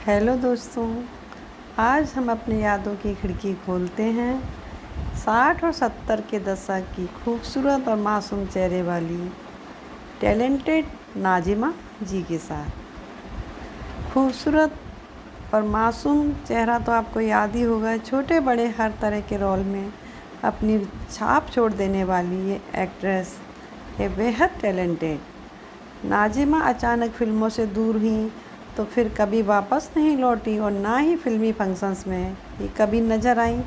Hello दोस्तों, आज हम अपनी यादों की खिड़की खोलते हैं 60 और 70 के दशक की खूबसूरत और मासूम चेहरे वाली टैलेंटेड नाज़िमा जी के साथ। खूबसूरत और मासूम चेहरा तो आपको याद ही होगा। छोटे बड़े हर तरह के रोल में अपनी छाप छोड़ देने वाली ये एक्ट्रेस है बेहद टैलेंटेड। नाज़िमा अचानक फिल्मों से दूर हुई तो फिर कभी वापस नहीं लौटी और ना ही फिल्मी फंक्शंस में ये कभी नज़र आई।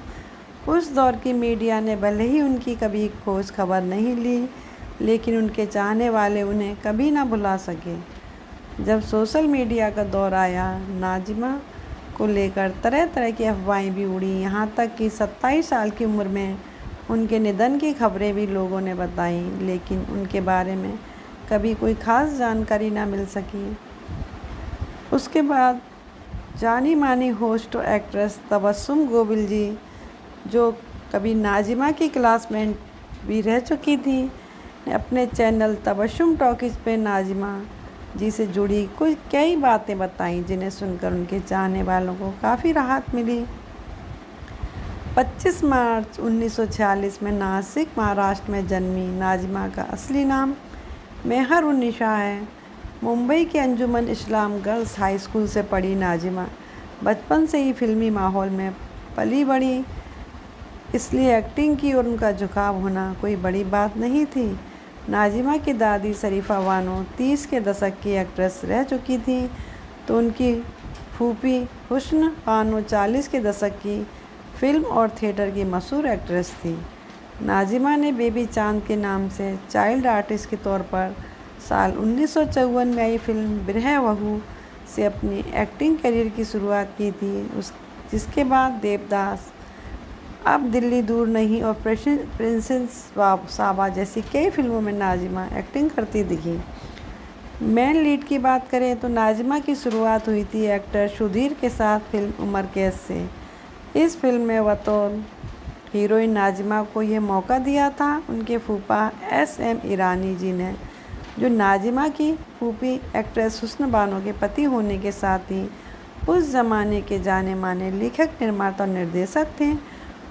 उस दौर की मीडिया ने भले ही उनकी कभी खोज खबर नहीं ली, लेकिन उनके चाहने वाले उन्हें कभी ना भुला सके। जब सोशल मीडिया का दौर आया, नाज़िमा को लेकर तरह तरह की अफवाहें भी उड़ी। यहाँ तक कि 27 साल की उम्र में उनके निधन की खबरें भी लोगों ने बताई, लेकिन उनके बारे में कभी कोई ख़ास जानकारी ना मिल सकी। उसके बाद जानी मानी होस्ट और एक्ट्रेस तबस्सुम गोविल जी, जो कभी नाज़िमा की क्लासमेट भी रह चुकी थी, ने अपने चैनल तबस्सुम टॉकीज़ पे नाज़िमा जी से जुड़ी कई बातें बताईं, जिन्हें सुनकर उनके चाहने वालों को काफ़ी राहत मिली। 25 मार्च 1946 में नासिक, महाराष्ट्र में जन्मी नाज़िमा का असली नाम मेहर उन्निसा है। मुंबई के अंजुमन इस्लाम गर्ल्स हाई स्कूल से पढ़ी नाज़िमा बचपन से ही फिल्मी माहौल में पली बड़ी, इसलिए एक्टिंग की और उनका झुकाव होना कोई बड़ी बात नहीं थी। नाज़िमा की दादी शरीफा बानो 30 के दशक की एक्ट्रेस रह चुकी थी, तो उनकी फूफी हुस्न बानो 40 के दशक की फिल्म और थिएटर की मशहूर एक्ट्रेस थी। नाज़िमा ने बेबी चांद के नाम से चाइल्ड आर्टिस्ट के तौर पर साल 1954 में आई फिल्म बिरह बहू से अपनी एक्टिंग करियर की शुरुआत की थी। जिसके बाद देवदास, अब दिल्ली दूर नहीं और प्रिंसेस साबा जैसी कई फिल्मों में नाज़िमा एक्टिंग करती दिखी। मेन लीड की बात करें तो नाज़िमा की शुरुआत हुई थी एक्टर सुधीर के साथ फिल्म उमर कैद से। इस फिल्म में बतौर हीरोइन नाज़िमा को यह मौका दिया था उनके फूफा SM ईरानी जी ने, जो नाज़िमा की फूफी एक्ट्रेस हुस्न बानो के पति होने के साथ ही उस ज़माने के जाने माने लेखक, निर्माता और निर्देशक थे।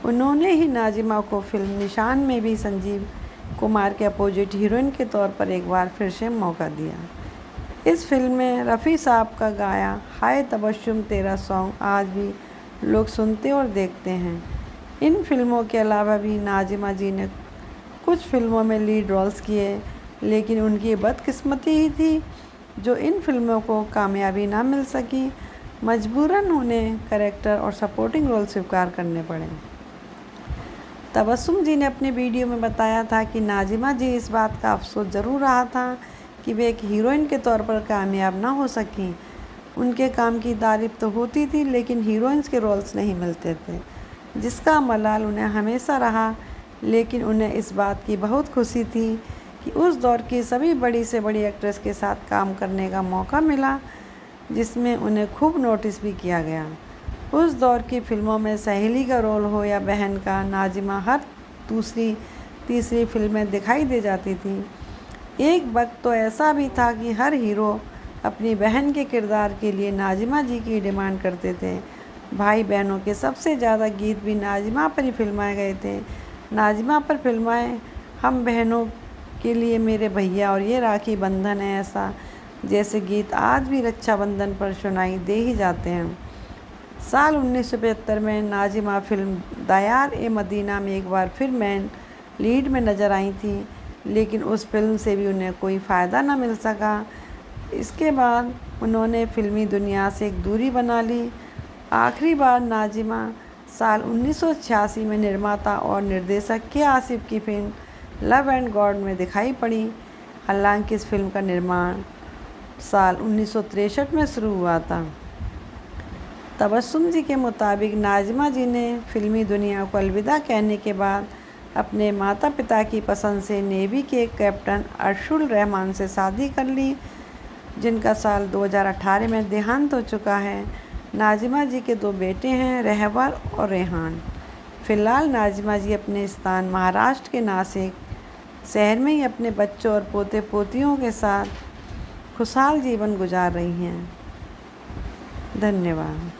उन्होंने ही नाज़िमा को फिल्म निशान में भी संजीव कुमार के अपोजिट हीरोइन के तौर पर एक बार फिर से मौका दिया। इस फिल्म में रफ़ी साहब का गाया हाय तबस्सुम तेरा सॉन्ग आज भी लोग सुनते और देखते हैं। इन फिल्मों के अलावा भी नाज़िमा जी ने कुछ फिल्मों में लीड रोल्स किए, लेकिन उनकी बदकिस्मती ही थी जो इन फिल्मों को कामयाबी ना मिल सकी। मजबूरन उन्हें कैरेक्टर और सपोर्टिंग रोल स्वीकार करने पड़े। तबस्सुम जी ने अपने वीडियो में बताया था कि नाज़िमा जी इस बात का अफसोस ज़रूर रहा था कि वे एक हीरोइन के तौर पर कामयाब ना हो सकी। उनके काम की तारीफ तो होती थी, लेकिन हीरोइंस के रोल्स नहीं मिलते थे, जिसका मलाल उन्हें हमेशा रहा। लेकिन उन्हें इस बात की बहुत खुशी थी कि उस दौर की सभी बड़ी से बड़ी एक्ट्रेस के साथ काम करने का मौका मिला, जिसमें उन्हें खूब नोटिस भी किया गया। उस दौर की फिल्मों में सहेली का रोल हो या बहन का, नाज़िमा हर दूसरी तीसरी फिल्म में दिखाई दे जाती थी। एक वक्त तो ऐसा भी था कि हर हीरो अपनी बहन के किरदार के लिए नाज़िमा जी की डिमांड करते थे। भाई बहनों के सबसे ज़्यादा गीत भी नाज़िमा पर ही फिल्माए गए थे। नाज़िमा पर फिल्माए हम बहनों के लिए मेरे भैया और ये राखी बंधन है ऐसा जैसे गीत आज भी रक्षाबंधन पर सुनाई दे ही जाते हैं। साल 1975 में नाज़िमा फिल्म दायार ए मदीना में एक बार फिर मेन लीड में नज़र आई थी, लेकिन उस फिल्म से भी उन्हें कोई फ़ायदा ना मिल सका। इसके बाद उन्होंने फिल्मी दुनिया से एक दूरी बना ली। आखिरी बार नाज़िमा साल 1986 में निर्माता और निर्देशक के आसिफ की फिल्म लव एंड गॉड में दिखाई पड़ी। हालांकि इस फिल्म का निर्माण साल 1963 में शुरू हुआ था। तबस्सुम जी के मुताबिक नाज़िमा जी ने फिल्मी दुनिया को अलविदा कहने के बाद अपने माता पिता की पसंद से नेवी के कैप्टन अरशुल रहमान से शादी कर ली, जिनका साल 2018 में देहांत हो चुका है। नाज़िमा जी के 2 बेटे हैं, रहबर और रेहान। फ़िलहाल नाज़िमा जी अपने स्थान महाराष्ट्र के नासिक शहर में ही अपने बच्चों और पोते पोतियों के साथ खुशहाल जीवन गुजार रही हैं। धन्यवाद।